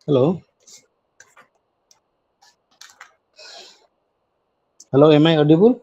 Hello. Hello, am I audible?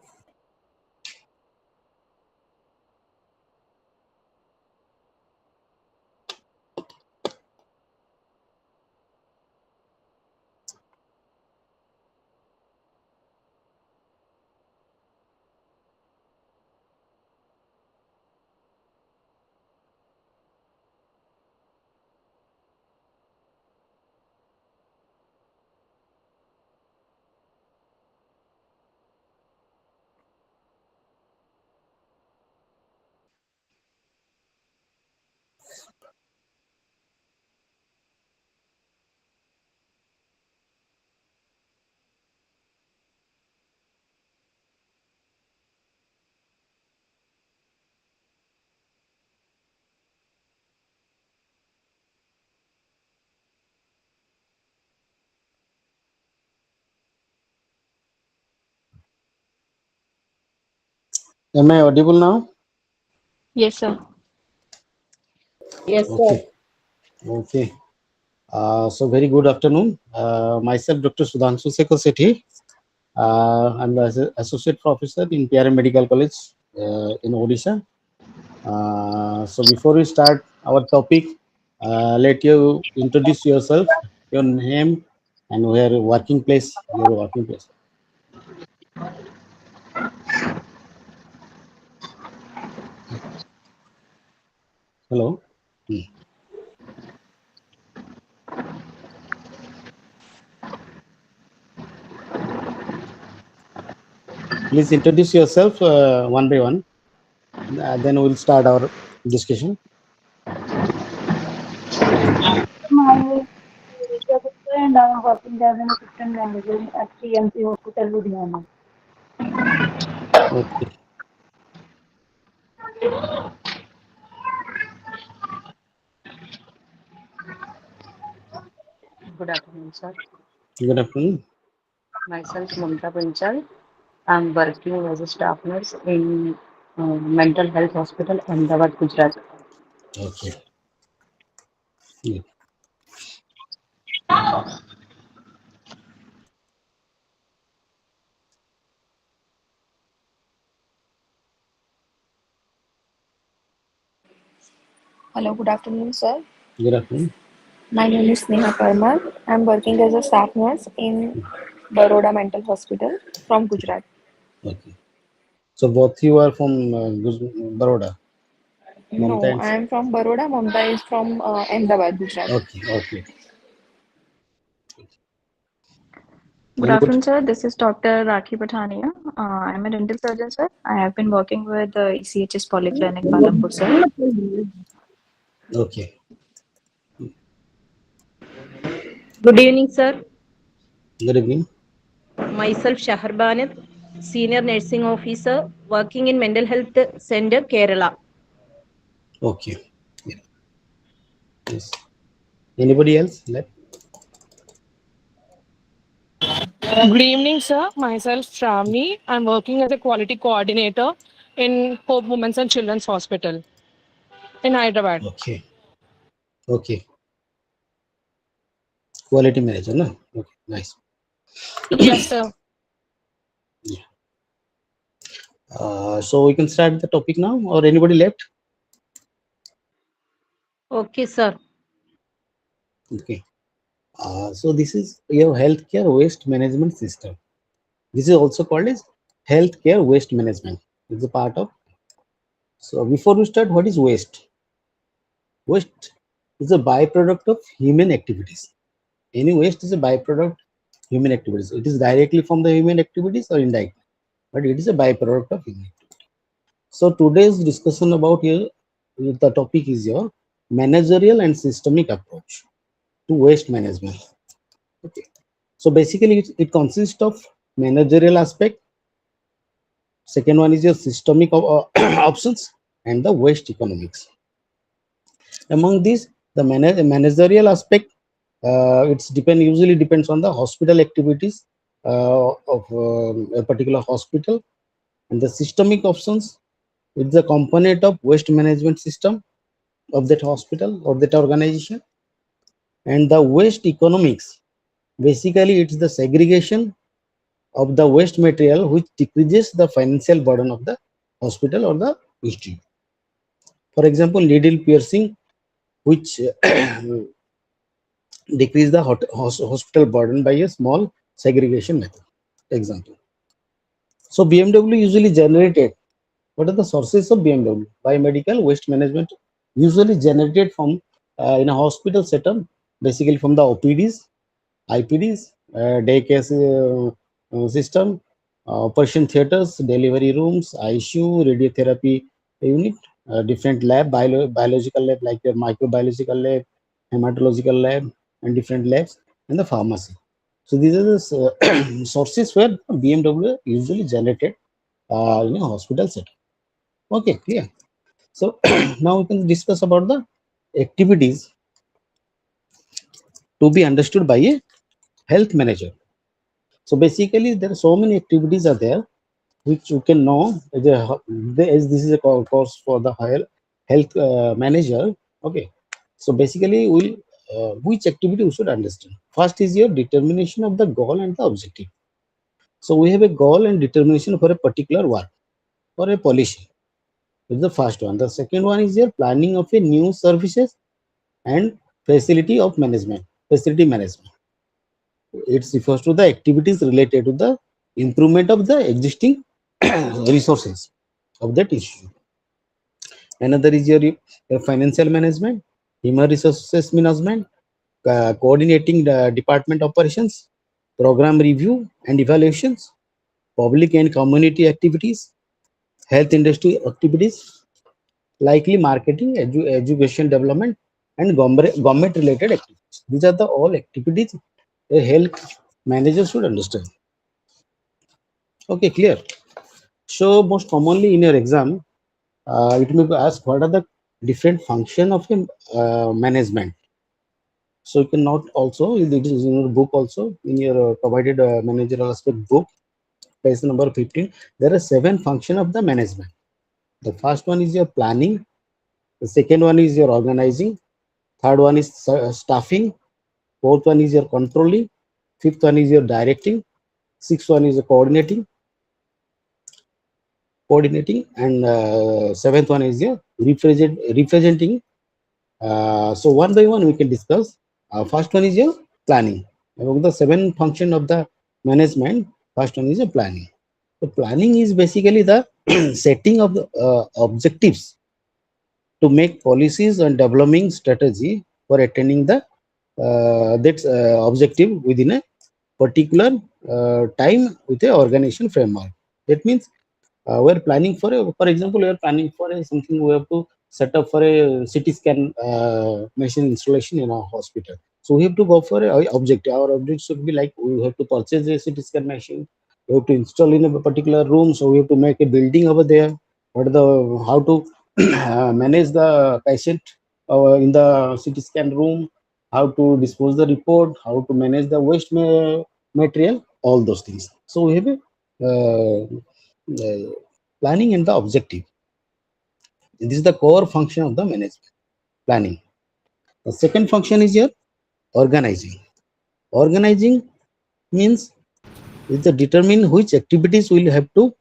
Am I audible now? Yes, sir. Yes, sir. Okay. Okay. So very good afternoon. Myself, Dr. Sudhanshu Sekhar Sethi. I'm the associate professor in PRM Medical College in Odisha. So before we start our topic, let you introduce yourself, your name, and where working place, your working place. Hello. Hmm. Please introduce yourself one by one. Then we'll start our discussion. My name is Risha Gupta and I am working as an assistant manager at CMC Hospital, Ludhiana. Okay. Good afternoon, sir. Good afternoon. Myself, Mamta Panchal. I'm working as a staff nurse in Mental Health Hospital, Ahmedabad, Gujarat. Okay. Yeah. Hello, good afternoon, sir. Good afternoon. My name is Sneha Parmar. I'm working as a staff nurse in Baroda Mental Hospital from Gujarat. Okay. So both you are from Baroda, Mamta No, and I am from Baroda. Mamta is from Ahmedabad, Gujarat. okay, okay. Good Anybody? afternoon, sir. This is Dr. Rakhi Pathania. I'm a dental surgeon, sir. I have been working with the ECHS Polyclinic, Palampur, sir. Okay. Good evening, sir. Good evening. Myself Shahar Banat, Senior Nursing Officer, working in Mental Health Center, Kerala. Okay. Yeah. Yes. Anybody else left? Good evening, sir. Myself, Shravani. I'm working as a quality coordinator in Hope Women's and Children's Hospital in Hyderabad. Okay. Okay. Quality manager, no? Okay. Nice. Yes, sir. Yeah. So we can start the topic now, or anybody left? Okay, sir. Okay. So this is your healthcare waste management system. This is also called as healthcare waste management. It's a part of. So before we start, what is waste? Waste is a byproduct of human activities. Any waste is a byproduct human activities. It is directly from the human activities or indirectly, but it is a byproduct of human. So today's discussion about here, the topic is your managerial and systemic approach to waste management. Okay. So basically, it consists of managerial aspect. Second one is your systemic options and the waste economics. Among these, the managerial aspect, it's usually depends on the hospital activities of a particular hospital, and the systemic options is the component of waste management system of that hospital or that organization. And the waste economics, basically it's the segregation of the waste material which decreases the financial burden of the hospital or the institute. For example, needle piercing, which decrease the hospital burden by a small segregation method. Example. So BMW usually generated, what are the sources of BMW? Biomedical waste management usually generated from in a hospital setup, basically from the OPDs, IPDs, daycare system, operation theaters, delivery rooms, ICU, radiotherapy unit, different lab, biological lab like your microbiological lab, hematological lab, and different labs, and the pharmacy. So these are the sources where BMW usually generated in a hospital setting. Okay, clear. So now we can discuss about the activities to be understood by a health manager. So basically, there are so many activities are there which you can know as this is a course for the higher health manager. Okay, so basically, we'll which activity we should understand. First is your determination of the goal and the objective. So we have a goal and determination for a particular work or a policy. That's the first one. The second one is your planning of a new services and facility management. It refers to the activities related to the improvement of the existing resources of that issue. Another is your financial management, human resources management, coordinating the department operations, program review and evaluations, public and community activities, health industry activities, likely marketing, education development, and government related activities. These are the all activities a health manager should understand. Okay, clear. So most commonly in your exam, it may be asked what are the different function of a management. So you can note also, it is in your book also, in your provided managerial aspect book, page number 15, there are 7 function of the management. The first one is your planning, the second one is your organizing, third one is staffing, fourth one is your controlling, fifth one is your directing, sixth one is your coordinating, and seventh one is your representing. So one by one we can discuss. First one is your planning. Among the 7 function of the management, first one is your planning. The planning is basically the setting of the objectives to make policies and developing strategy for attaining the that objective within a particular time with a organization framework. That means we're planning for a, for example, we're planning for a, something we have to set up for a CT scan machine installation in our hospital. So we have to go for a objective. Our objective should be like we have to purchase a CT scan machine. We have to install in a particular room. So we have to make a building over there. What are the how to manage the patient in the CT scan room? How to dispose the report? How to manage the waste material? All those things. So we have a planning and the objective. This is the core function of the management planning. The second function is your organizing. Organizing means is the determine which activities will have to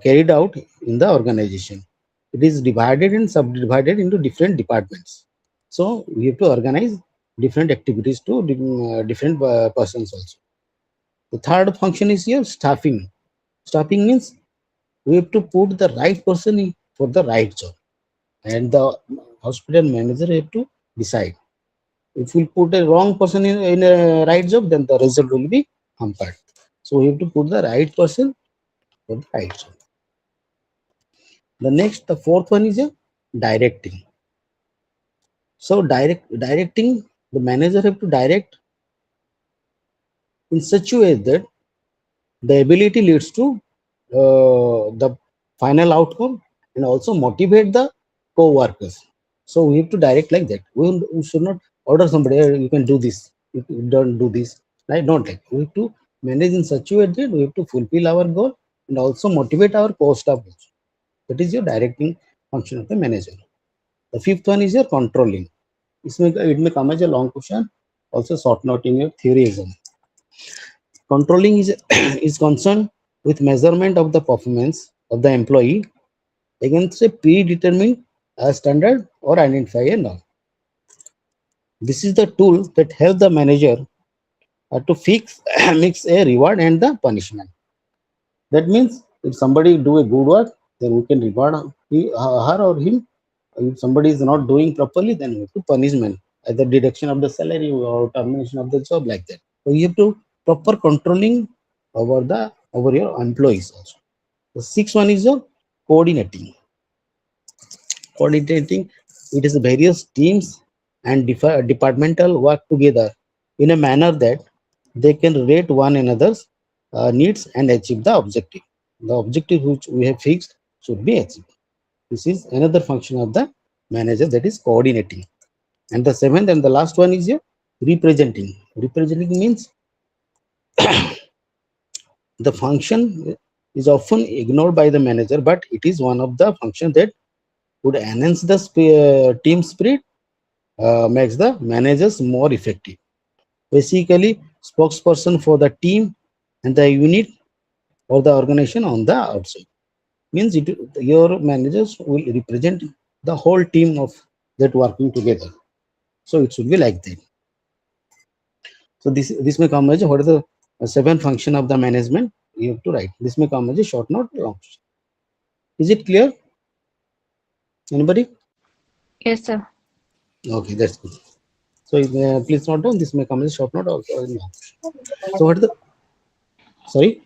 carried out in the organization. It is divided and subdivided into different departments. So we have to organize different activities to different persons also. The third function is your staffing. Staffing means we have to put the right person in for the right job, and the hospital manager have to decide. If we put a wrong person in a right job, then the result will be hampered. So we have to put the right person for the right job. The next, the fourth one is a directing. So directing, the manager have to direct in such a way that the ability leads to the final outcome and also motivate the co-workers. So we have to direct like that. We should not order somebody, "Hey, you can do this, you don't do this." Right? Not like we have to manage in such a way that we have to fulfill our goal and also motivate our co-staff. That is your directing function of the manager. The fifth one is your controlling. It may come as a long question, also short note in your theory exam. Controlling is is concerned with measurement of the performance of the employee against a predetermined standard or identify a norm. This is the tool that helps the manager to fix mix a reward and the punishment. That means if somebody do a good work, then we can reward her or him. If somebody is not doing properly, then we have to punishment, either deduction of the salary or termination of the job, like that. So you have to proper controlling over your employees also. The sixth one is your coordinating. Coordinating, it is various teams and departmental work together in a manner that they can rate one another's needs and achieve the objective. The objective which we have fixed should be achieved. This is another function of the manager, that is coordinating. And the seventh and the last one is your representing. Representing means the function is often ignored by the manager, but it is one of the functions that would enhance the team spirit, makes the managers more effective. Basically, spokesperson for the team and the unit or the organization on the outside. Means your managers will represent the whole team of that working together. So it should be like that. So this may come as what are the seven function of the management you have to write. This may come as a short note, long. Is it clear? Anybody? Yes, sir. Okay, that's good. So please note down. This may come as a short note or long. So what are the sorry?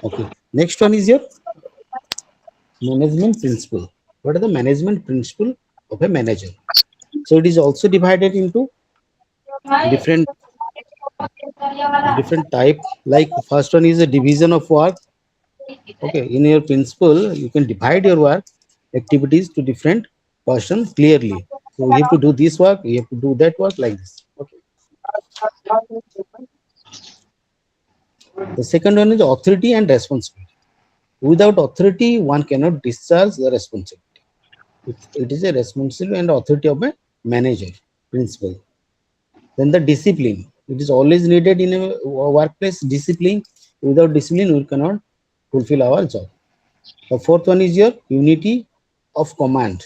Okay. Next one is your management principle. What are the management principle of a manager? So it is also divided into different type. Like first one is a division of work. Okay, in your principle you can divide your work activities to different portions clearly. So you have to do this work, you have to do that work, like this. Okay. The second one is authority and responsibility. Without authority one cannot discharge the responsibility. It is a responsibility and authority of a manager principle. Then the discipline, it is always needed in a workplace. Discipline, without discipline we cannot fulfill our job. The fourth one is your unity of command.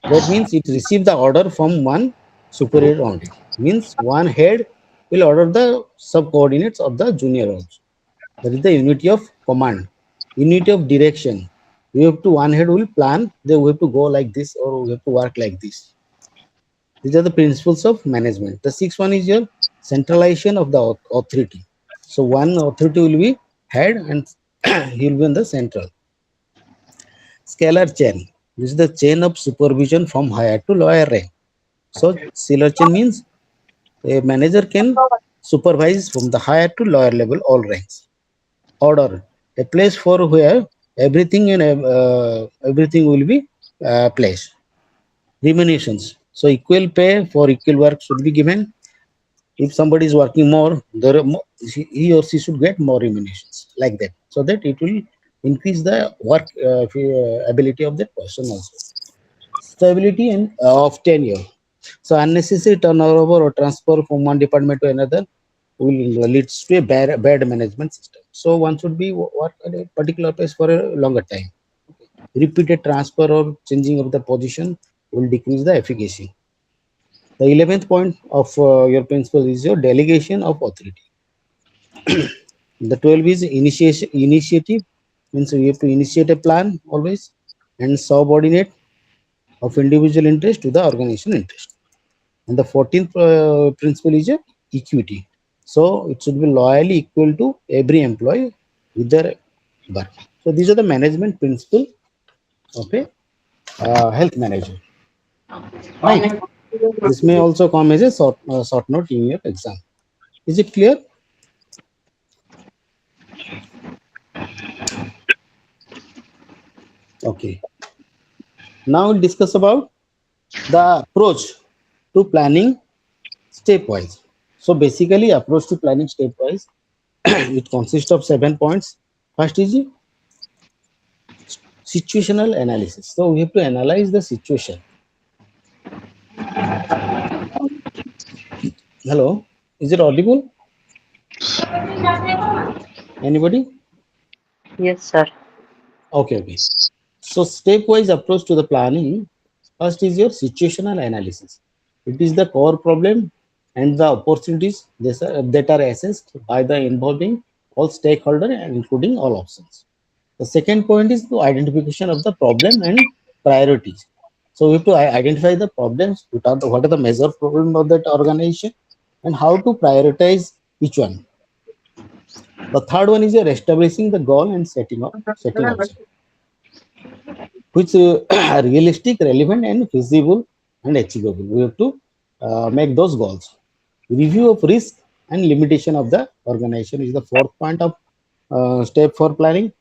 That means it receives the order from one superior only. Means one head will order the subcoordinates of the junior also. That is the unity of command. Unity of direction, we have to one head will plan, they we have to go like this or we have to work like this. These are the principles of management. The sixth one is your centralization of the authority. So one authority will be head and he will be in the central. Scalar chain. This is the chain of supervision from higher to lower rank. So scalar chain means a manager can supervise from the higher to lower level all ranks. Order. A place for where everything and everything will be placed. Remunerations. So equal pay for equal work should be given. If somebody is working more, he or she should get more remunerations, like that, so that it will increase the work ability of that person also. Stability and of tenure. So unnecessary turnover or transfer from one department to another will leads to a bad management system. So one should be work at a particular place for a longer time. Repeated transfer or changing of the position will decrease the efficacy. The 11th point of your principle is your delegation of authority. The 12 is initiative, means you have to initiate a plan always and subordinate of individual interest to the organization interest. And the 14th principle is equity. So it should be loyally equal to every employee with their work. So these are the management principle of a health manager. Right. This may also come as a short note in your exam. Is it clear? Okay. Now we'll discuss about the approach to planning stepwise. So basically, approach to planning stepwise, it consists of 7 points. First is situational analysis. So we have to analyze the situation. Hello, is it audible? Anybody? Yes, sir. Okay, okay. So stepwise approach to the planning. First is your situational analysis. It is the core problem and the opportunities that are assessed by the involving all stakeholders and including all options. The second point is the identification of the problem and priorities. So we have to identify the problems, what are the major problems of that organization and how to prioritize each one. The third one is your establishing the goal and setting also, which are realistic, relevant, and feasible and achievable. We have to make those goals. Review of risk and limitation of the organization is the fourth point of step for planning.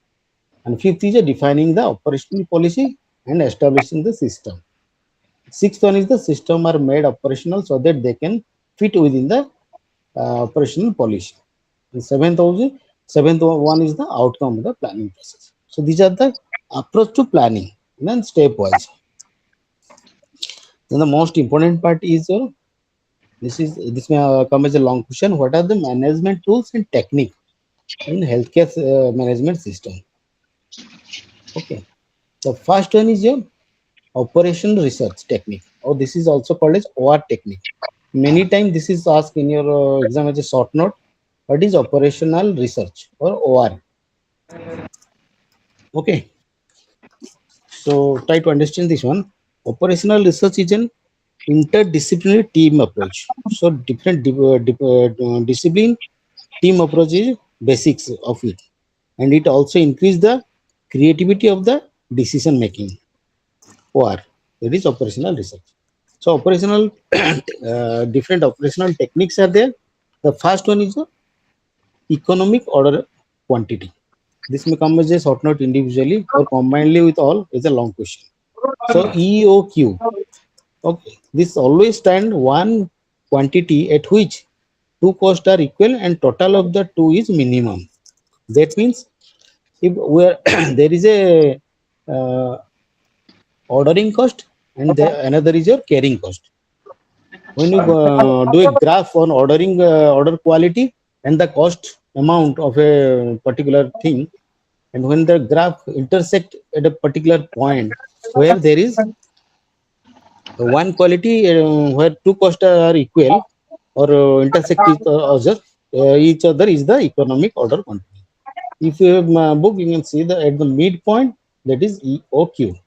And fifth is defining the operational policy and establishing the system. Sixth one is the system are made operational so that they can fit within the operational policy. And seventh one is the outcome of the planning process. So these are the approach to planning and then stepwise. Then the most important part is this may come as a long question. What are the management tools and technique in healthcare management system? Okay. The first one is your operation research technique, or this is also called as OR technique. Many times this is asked in your exam as a short note. What is operational research or OR? Okay, so try to understand this one. Operational research is an interdisciplinary team approach. So different discipline team approach is basics of it, and it also increase the creativity of the decision making. OR, that is operational research. So operational different operational techniques are there. The first one is the economic order quantity. This may come as a short note individually or combinedly with all is a long question. So EOQ. Okay. This always stand one quantity at which two costs are equal and total of the two is minimum. That means if where there is a uh, ordering cost and another is your carrying cost. When you do a graph on order quality and the cost amount of a particular thing, and when the graph intersect at a particular point where there is one quality where two costs are equal or intersect each other is the economic order quantity. If you have book, you can see the at the midpoint that is EOQ.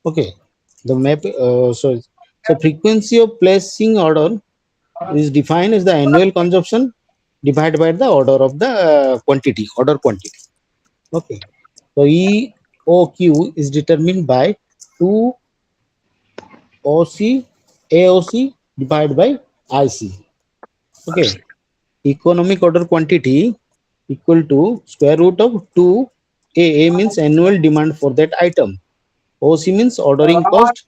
Okay, the map. So frequency of placing order is defined as the annual consumption divided by the order of the order quantity. Okay, so EOQ is determined by 2 OC AOC divided by IC. Okay, economic order quantity equal to square root of 2 A means annual demand for that item. OC means ordering cost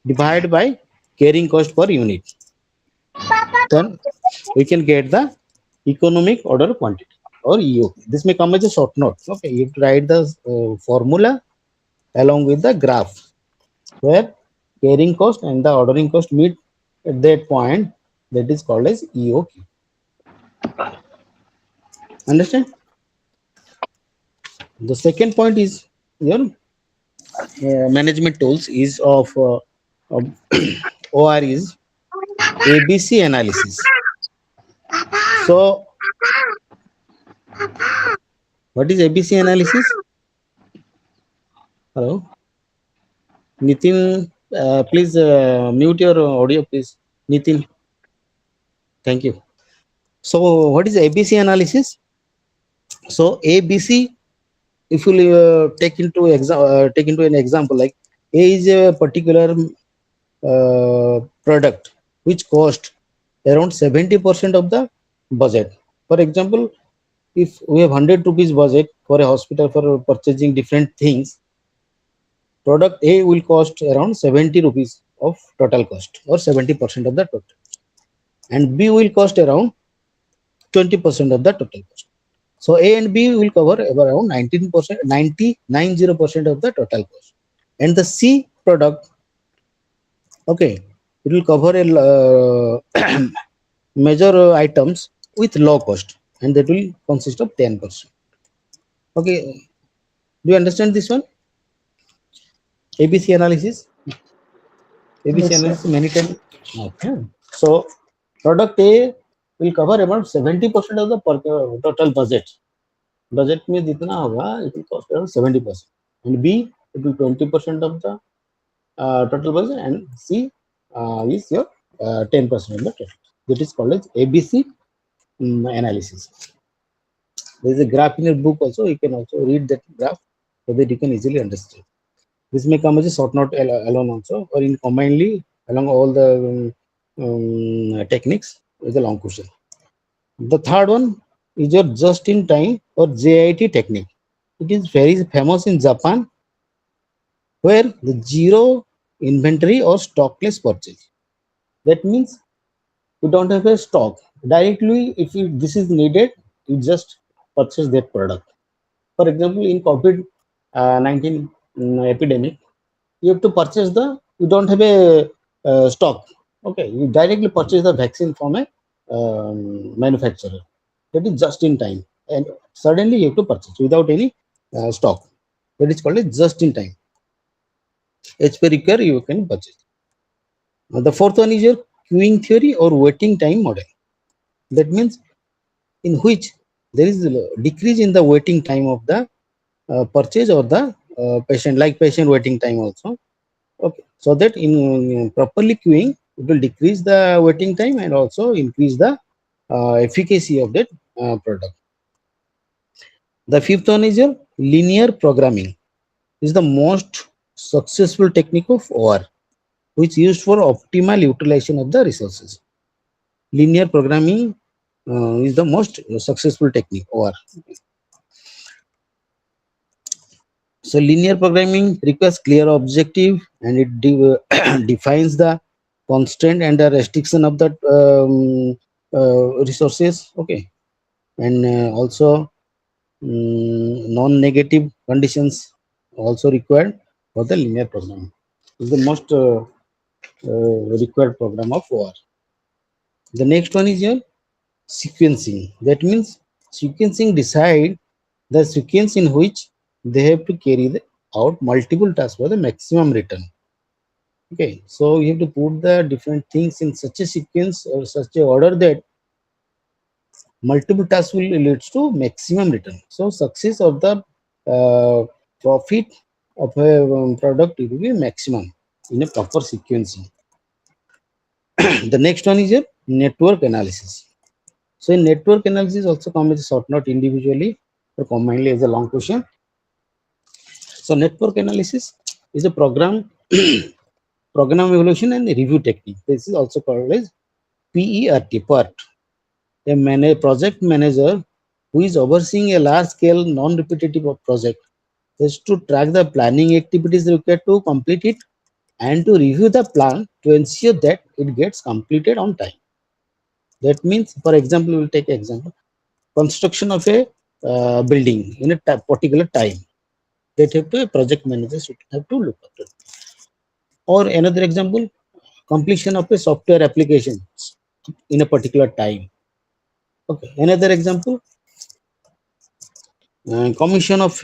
divided by carrying cost per unit. Then we can get the economic order quantity or EOQ. This may come as a short note. Okay, you write the formula along with the graph where carrying cost and the ordering cost meet at that point, that is called as EOQ. Understand? The second point is your management tools is of OR is ABC analysis. So what is ABC analysis? Hello, Nitin, please mute your audio, please. Nitin, thank you. So what is ABC analysis? So ABC, if you take into an example, like A is a particular product which cost around 70% of the budget. For example, if we have 100 rupees budget for a hospital for purchasing different things, product A will cost around 70 rupees of total cost or 70% of the total, and B will cost around 20% of the total cost. So A and B will cover around 19%, 90% of the total cost. And the C product, okay, It will cover a major items with low cost, and that will consist of 10%. Okay, do you understand this one? ABC analysis. ABC Yes, sir. analysis many times. Okay. So product A will cover about 70% of the total budget. Budget में जितना होगा, it will cost around 70%. And B, it will 20% of the total budget, and C is your 10% of the total. That is called as ABC analysis. There is a graph in your book also. You can also read that graph so that you can easily understand. This may come as a short note alone also, or in combinedly along all the techniques with a long question. The third one is your just in time or JIT technique. It is very famous in Japan, where the zero inventory or stockless purchase. That means you don't have a stock. Directly, if this is needed, you just purchase that product. For example, in COVID 19 epidemic, you have to purchase you don't have a stock. Okay, you directly purchase the vaccine from a manufacturer. That is just in time, and suddenly you have to purchase without any stock. That is called a just in time. As per require, you can purchase. The fourth one is your queuing theory or waiting time model. That means in which there is a decrease in the waiting time of the purchase or the patient, like patient waiting time also. Okay, so that in properly queuing, it will decrease the waiting time and also increase the efficacy of that product. The fifth one is your linear programming. Is the most successful technique of OR, which is used for optimal utilization of the resources. Linear programming is the most successful technique OR. So linear programming requires clear objective, and it defines the constraint and the restriction of the resources. Okay, and also non-negative conditions also required for the linear programming. Is the most required program of OR. The next one is your sequencing. That means sequencing decide the sequence in which they have to carry out multiple tasks for the maximum return. Okay, so you have to put the different things in such a sequence or such a order that multiple tasks will lead to maximum return. So success of the profit of a product will be maximum in a proper sequencing. The next one is your network analysis. So in network analysis also come as a short note individually or combinedly as a long question. So network analysis is a program program evaluation and review technique. This is also called as PERT, PERT. A project manager who is overseeing a large scale non-repetitive project is to track the planning activities required to complete it and to review the plan to ensure that it gets completed on time. That means, for example, we will take example construction of a building in a particular time. That have to a project manager should have to look after. Or another example, completion of a software application in a particular time. Okay. Another example, commission of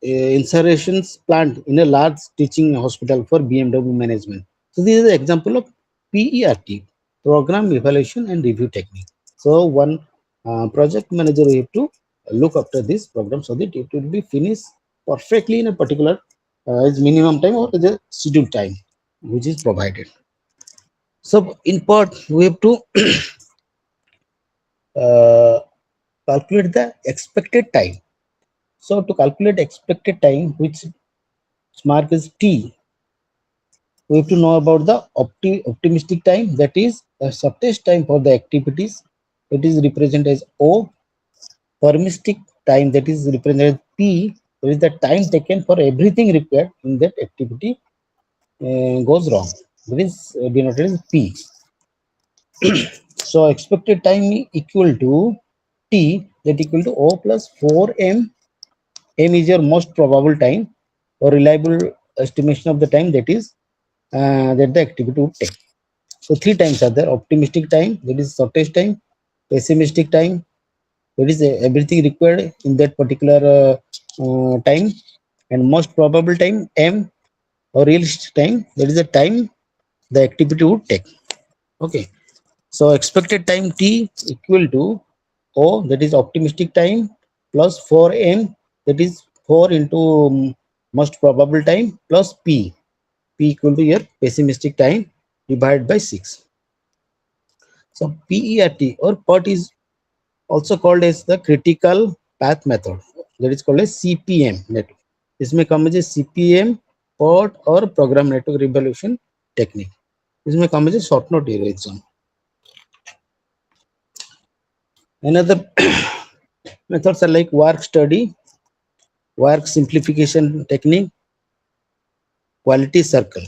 insertions plant in a large teaching hospital for BMW management. So this is an example of PERT, program evaluation and review technique. So one project manager will have to look after this program so that it will be finished perfectly in a particular minimum time or the scheduled time which is provided. So in part we have to uh, calculate the expected time. So to calculate expected time, which mark is T, we have to know about the optimistic time, that is the shortest time for the activities. It is represented as O. Permistic time, that is represented as P, that is the time taken for everything required in that activity goes wrong. That is denoted as P. So expected time equal to T, that equal to O plus 4M. M is your most probable time or reliable estimation of the time that is that the activity would take. So three times are there: optimistic time, that is shortest time; pessimistic time, that is everything required in that particular time; and most probable time, M, or realistic time, that is the time the activity would take. Okay. So expected time T equal to O, that is optimistic time, plus 4M, that is 4 into most probable time, plus P equal to your pessimistic time divided by 6. So PERT or PERT is also called as the critical path method, that is called as CPM method. इसमें कम है CPM, PERT or program network evaluation technique. इसमें कम है short note exam. Another methods are like work study, work simplification technique, quality circle.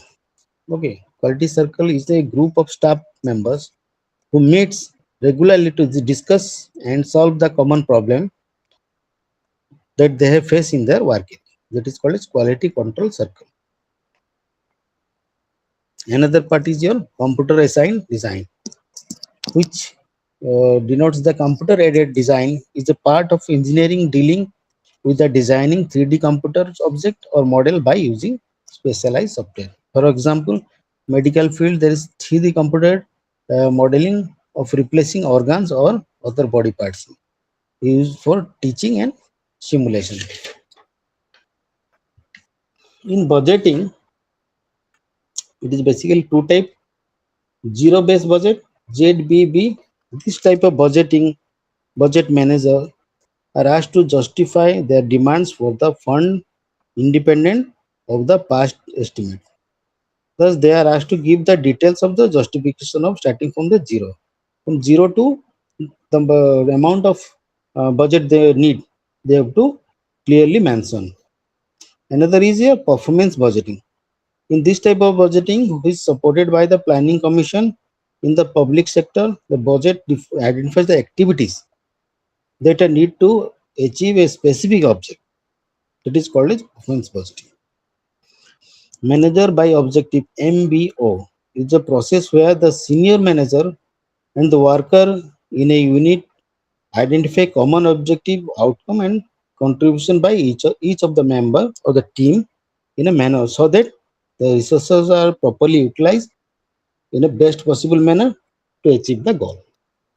Okay, quality circle is a group of staff members who meets regularly to discuss and solve the common problem that they have faced in their work. That is called as quality control circle. Another part is your computer assigned design, which denotes the computer aided design is a part of engineering dealing with the designing 3D computer object or model by using specialized software. For example, medical field, there is 3D computer modeling of replacing organs or other body parts used for teaching and simulation. In budgeting, it is basically two type: zero based budget, ZBB. This type of budget manager are asked to justify their demands for the fund independent of the past estimate. Thus, they are asked to give the details of the justification of starting from the zero. From zero to the amount of budget they need, they have to clearly mention. Another is a performance budgeting. In this type of budgeting, which is supported by the planning commission in the public sector, the budget identifies the activities that are need to achieve a specific object. That is called as performance budgeting. Manager by objective MBO is a process where the senior manager and the worker in a unit identify common objective, outcome, and contribution by each of the member of the team in a manner so that the resources are properly utilized in a best possible manner to achieve the goal.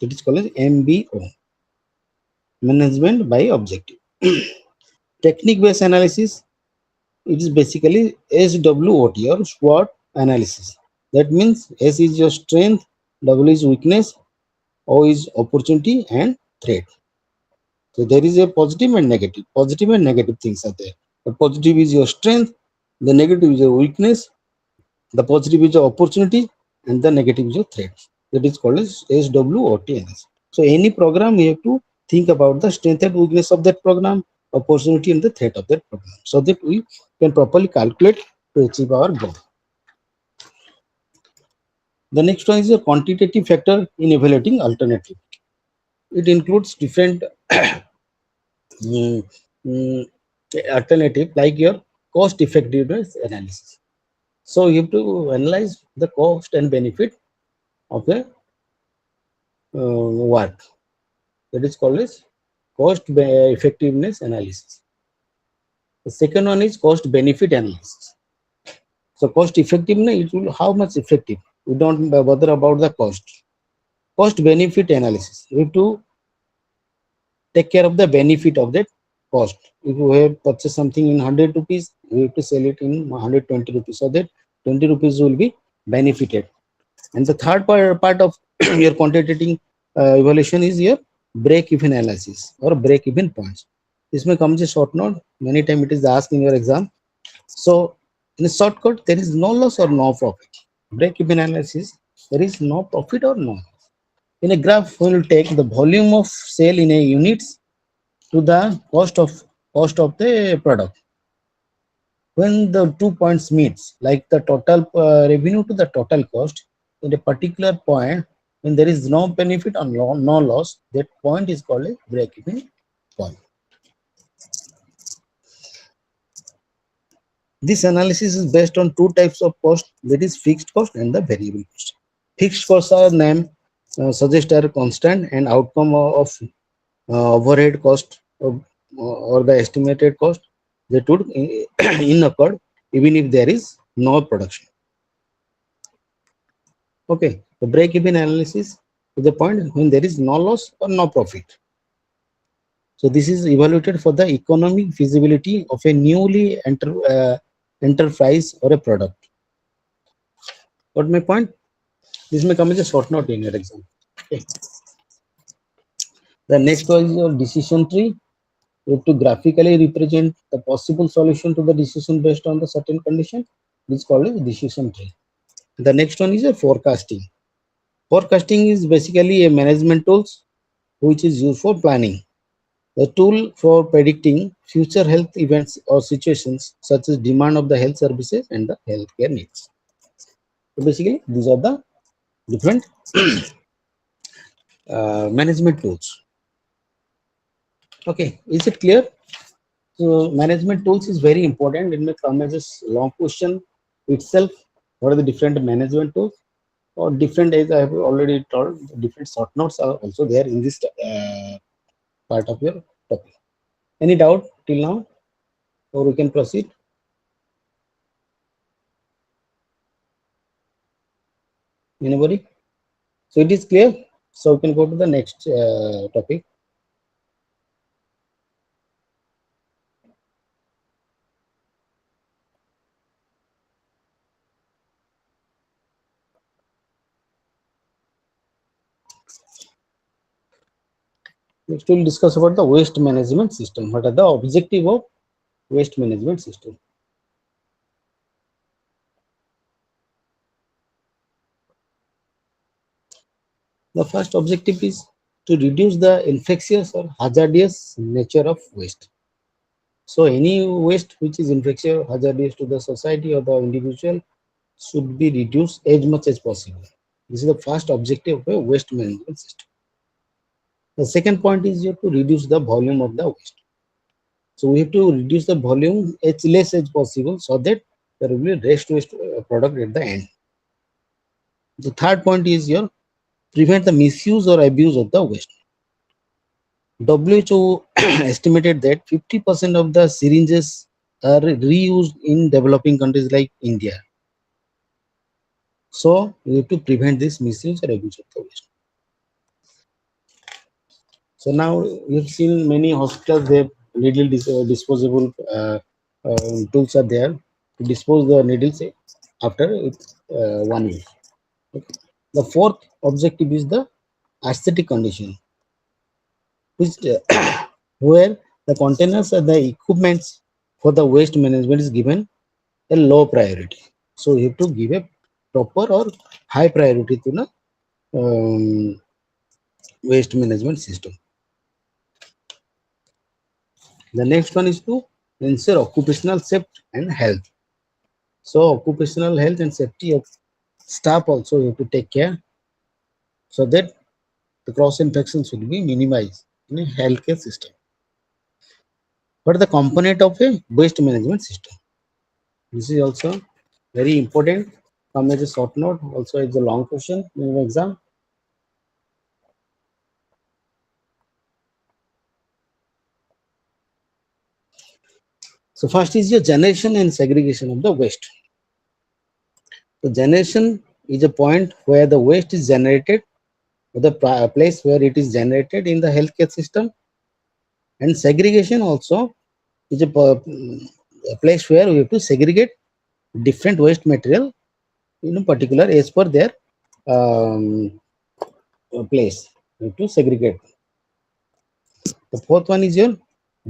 That is called as MBO, management by objective. Technique based analysis, it is basically SWOT or SWOT analysis. That means S is your strength, W is weakness, O is opportunity and threat. So there is a positive and negative. Positive and negative things are there. The positive is your strength, the negative is your weakness, the positive is your opportunity, and the negative is your threat. That is called as SWOT analysis. So any program we have to think about the strength and weakness of that program, opportunity and the threat of that program, so that we can properly calculate to achieve our goal. The next one is a quantitative factor in evaluating alternative. It includes different mm, mm, alternative like your cost effectiveness analysis. So you have to analyze the cost and benefit of the work. That is called as cost effectiveness analysis. The second one is cost benefit analysis. So cost effectiveness, it will how much effective. We don't bother about the cost. Cost benefit analysis. We have to take care of the benefit of that cost. If you have purchased something in 100 rupees, you have to sell it in 120 rupees, so that 20 rupees will be benefited. And the third part of your quantitative evaluation is your break-even analysis or break-even points. This may come as a short note. Many times it is asked in your exam. So in a shortcut, there is no loss or no profit. Break-even analysis, there is no profit or no. In a graph, we will take the volume of sale in a units to the cost of the product. When the 2 points meets, like the total revenue to the total cost, in a particular point, when there is no benefit or no loss, that point is called a break-even point. This analysis is based on two types of cost, that is fixed cost and the variable cost. Fixed costs are named suggest are constant and outcome of overhead cost or the estimated cost that would occurred even if there is no production. Okay, the break-even analysis is the point when there is no loss or no profit. So this is evaluated for the economic feasibility of a newly enterprise or a product. Got my point? This may come as a short note in your exam. Okay. The next one is your decision tree. You have to graphically represent the possible solution to the decision based on the certain condition. This is called a decision tree. The next one is a forecasting. Forecasting is basically a management tools which is used for planning. A tool for predicting future health events or situations such as demand of the health services and the healthcare needs. So basically, these are the different management tools. Okay, is it clear? So management tools is very important. It may come as a long question itself. What are the different management tools? Or different, as I have already told, different short notes are also there in this part of your topic. Any doubt till now? Or we can proceed? Anybody? So it is clear. So we can go to the next topic. Next, we'll discuss about the waste management system. What are the objective of waste management system? The first objective is to reduce the infectious or hazardous nature of waste. So any waste which is infectious or hazardous to the society or the individual should be reduced as much as possible. This is the first objective of a waste management system. The second point is you have to reduce the volume of the waste. So we have to reduce the volume as less as possible so that there will be rest waste product at the end. The third point is your prevent the misuse or abuse of the waste. WHO estimated that 50% of the syringes are reused in developing countries like India. So we have to prevent this misuse or abuse of the waste. So now you've seen many hospitals, they have needle disposable tools are there to dispose the needles after 1 year. Okay. The fourth objective is the aesthetic condition, which where the containers and the equipments for the waste management is given a low priority. So you have to give a proper or high priority to the waste management system. The next one is to ensure occupational safety and health. So occupational health and safety of staff also you have to take care so that the cross infections will be minimized in a healthcare system. What are the component of a waste management system? This is also very important. Come as a short note, also it's a long question in the exam. So first is your generation and segregation of the waste. The generation is a point where the waste is generated, or the place where it is generated in the healthcare system, and segregation also is a place where we have to segregate different waste material in particular as per their um, place. We have to segregate. The fourth one is your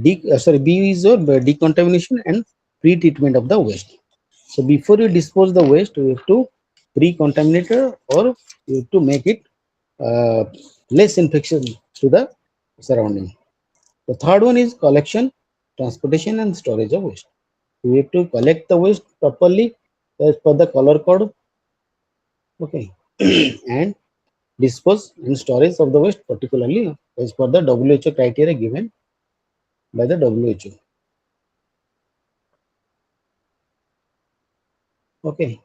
B is your decontamination and pre-treatment of the waste. So before you dispose the waste, you have to pre-contaminate or you have to make it uh, less infection to the surrounding. The third one is collection, transportation, and storage of waste. We have to collect the waste properly as per the color code. Okay, and dispose and storage of the waste particularly as per the WHO criteria given by the WHO. Okay.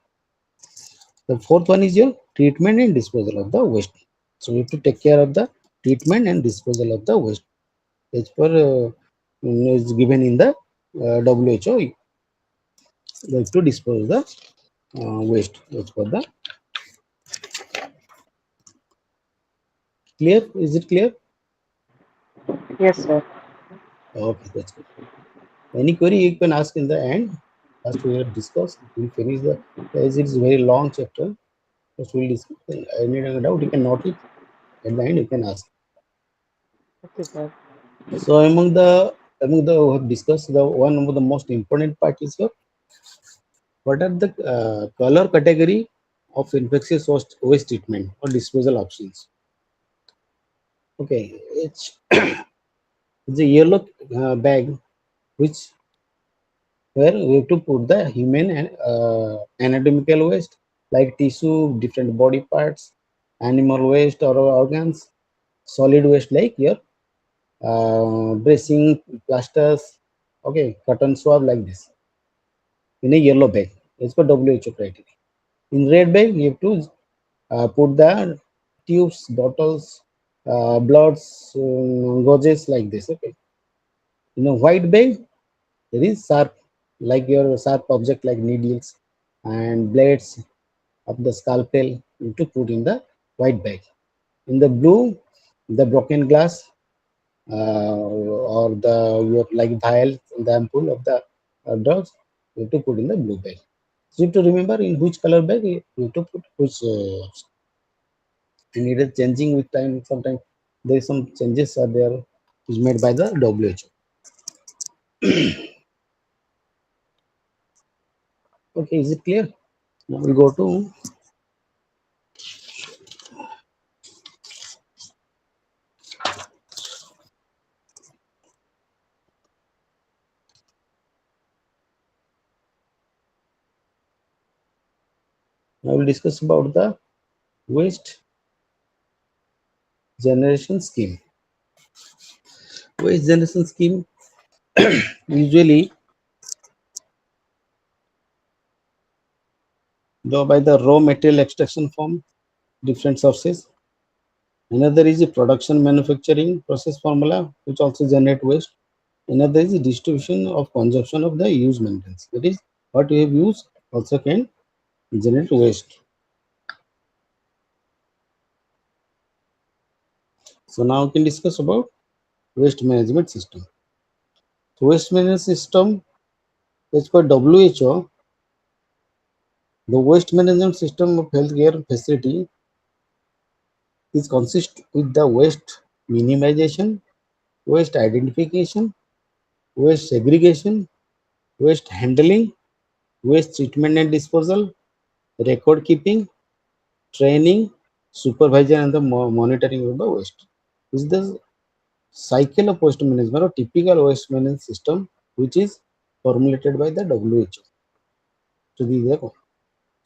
The fourth one is your treatment and disposal of the waste. So we have to take care of the treatment and disposal of the waste as per is given in the WHO. We have to dispose the waste as per the clear. Is it clear? Yes, sir. Okay, that's good. Any query you can ask in the end. First we will discuss. We finish the as it's a very long chapter. First we'll discuss. Any doubt you can note it at the end. You can ask. Okay, sir. So among the we have discussed the one of the most important part is what are the color category of infectious waste treatment or disposal options. Okay, it's a yellow bag which where we have to put the human and anatomical waste like tissue, different body parts, animal waste or organs, solid waste like your bracing, plasters, okay, cotton swab like this in a yellow bag as per WHO criteria. In red bag, you have to put the tubes, bottles, bloods, gauges like this. Okay. In a white bag, there is sharp, like your sharp object like needles and blades of the scalpel to put in the white bag. In the blue, the broken glass or the your like vial, the ampoule of the drugs, you have to put in the blue bag. So you have to remember in which color bag you have to put which, and it is changing with time. Sometimes there is some changes are there is made by the WHO. Okay, is it clear? Now we go to now we'll discuss about the waste generation scheme. Waste generation scheme usually go by the raw material extraction from different sources. Another is the production manufacturing process formula, which also generate waste. Another is the distribution of consumption of the use maintenance. That is what we have used also can generate waste. So now we can discuss about waste management system. So waste management system as per WHO, the waste management system of healthcare facility is consist with the waste minimization, waste identification, waste segregation, waste handling, waste treatment and disposal, record keeping, training, supervision, and the monitoring of the waste. This is the cycle of waste management or typical waste management system which is formulated by the WHO. So these are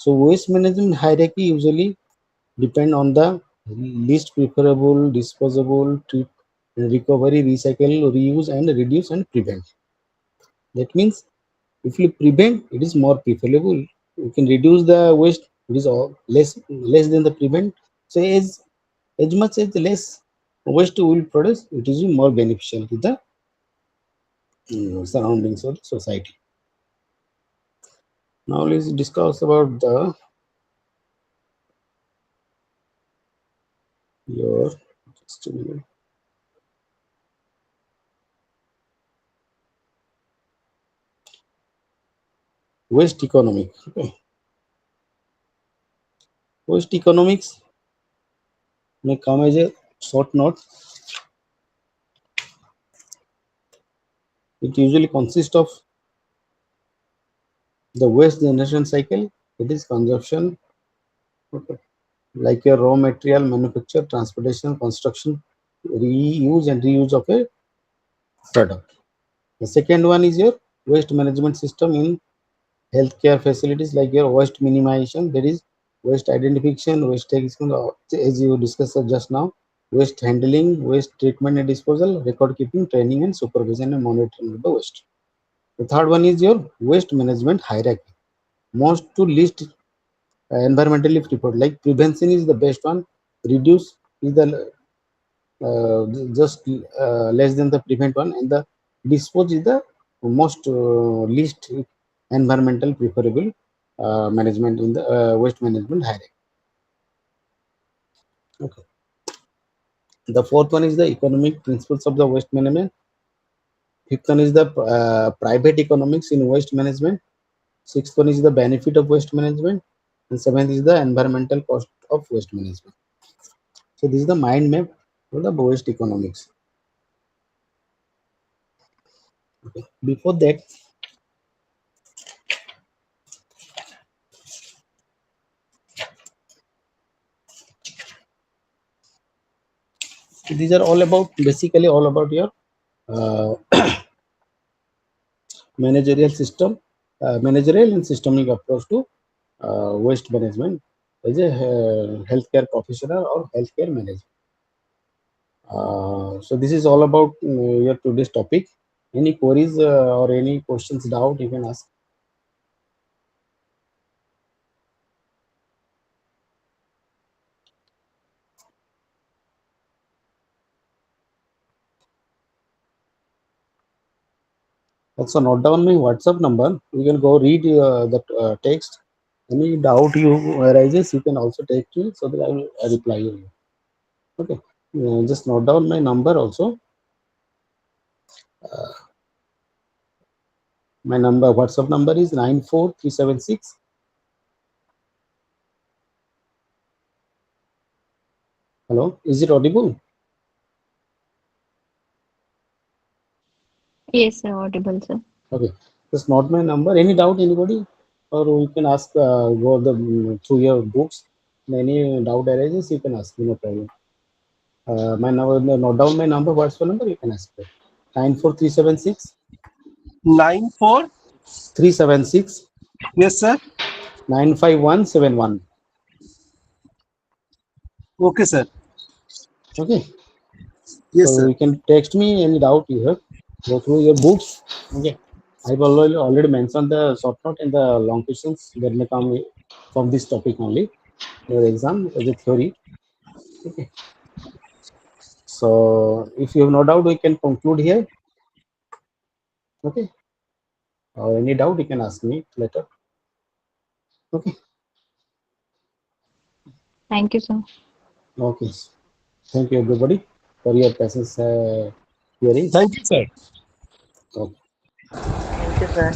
so waste management hierarchy usually depend on the least preferable, disposable, treat, recovery, recycle, reuse, and reduce and prevent. That means if you prevent, it is more preferable. You can reduce the waste. It is all less than the prevent. So as much as less waste will produce, it is more beneficial to the surroundings of the society. Now let's discuss about the your just a minute. Waste economic. Okay. Waste economics may come as a short note. It usually consists of the waste generation cycle. It is consumption, okay, like a raw material manufacture, transportation, construction, reuse and reuse of a product. The second one is your waste management system in healthcare facilities, like your waste minimization, that is waste identification, waste taking, as you discussed just now, waste handling, waste treatment and disposal, record keeping, training and supervision and monitoring of the waste. The third one is your waste management hierarchy. Most to least environmentally preferred. Like prevention is the best one. Reduce is the just less than the prevent one, and the dispose is the most least environmental preferable management in the waste management hierarchy. Okay. The fourth one is the economic principles of the waste management. Fifth one is the private economics in waste management. Sixth one is the benefit of waste management, and seventh is the environmental cost of waste management. So this is the mind map for the waste economics. Okay. Before that, these are all about basically all about your uh, managerial system, managerial and systemic approach to waste management as a healthcare professional or healthcare manager. So this is all about your today's topic. Any queries or any questions, doubt you can ask. Also note down my WhatsApp number. You can go read the text. Any doubt you arises, you can also text me so that I will reply you. Okay. Just note down my number also. My number WhatsApp number is 94376. Hello, is it audible? Yes, sir, audible, sir. Okay, just note my number. Any doubt, anybody? Or you can ask, go through your books. Any doubt arises, you can ask me, no problem. My number, note down my number, WhatsApp number, you can ask me. 94376 94. 376 Yes, sir. 95171. Okay, sir. Okay, Yes, so sir. you can text me any doubt you have. Go through your books. Okay, I've already mentioned the short note and the long questions that may come from this topic only. Your exam as a theory. Okay. So if you have no doubt, we can conclude here. Okay. Or any doubt, you can ask me later. Okay. Thank you, sir. Okay. Thank you, everybody, for your patience hearing. Thank you, sir. Okay. Thank you, sir.